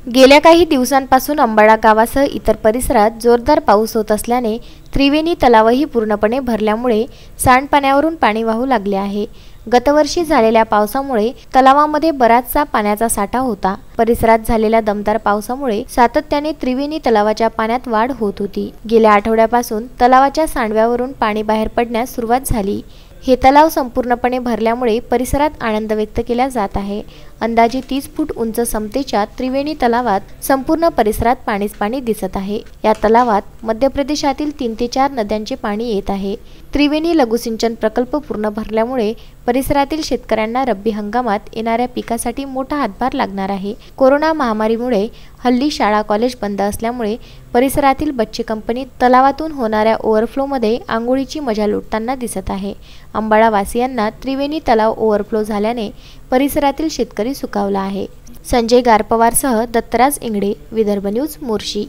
गेल्या काही दिवसांपासून अंबाडा गावासह इतर परिसरात जोरदार पाऊस होत असल्याने त्रिवेणी तलावही पूर्णपणे भरल्यामुळे सांडपाण्यावरून पाणी वाहू लागले आहे। गतवर्षी झालेल्या पावसामुळे तलावामध्ये बराचसा पाण्याचा साठा होता। परिसरात झालेल्या दमदार पावसामुळे सातत्याने त्रिवेणी तलावाच्या पाण्यात वाढ होत होती। गेल्या आठवड्यापासून तलावाच्या सांडव्यावरून पाणी बाहेर पडण्यास सुरुवात झाली। हे तलाव संपूर्णपणे भरल्यामुळे परिसरात आनंद व्यक्त केला जात आहे। अंदाजे 30 फूट उंच समतेच्या त्रिवेणी तलावात संपूर्ण परिसरात पाणीच पाणी दिसत आहे। या तलावात मध्य प्रदेशातील 3 ते 4 नद्यांचे पाणी येत आहे। त्रिवेणी लघुसिंचन प्रकल्प पूर्ण भरल्यामुळे परिसरातील शेतकऱ्यांना रब्बी हंगामात येणाऱ्या पिकासाठी मोठा हातभार लागणार आहे। कोरोना महामारीमुळे हल्ली शाळा कॉलेज बंद असल्यामुळे परिसरातील बच्चे कंपनी तलावातून होणाऱ्या ओव्हरफ्लोमध्ये आंघोळीची मजा लुटताना दिसत आहे। अंबाडा वासियांना त्रिवेणी तलाव ओव्हरफ्लो झाल्याने परिसरातील शेतकरी सुखावला आहे। संजय गारपवारसह दत्तराज इंगडे, विदर्भ न्यूज, मोर्शी।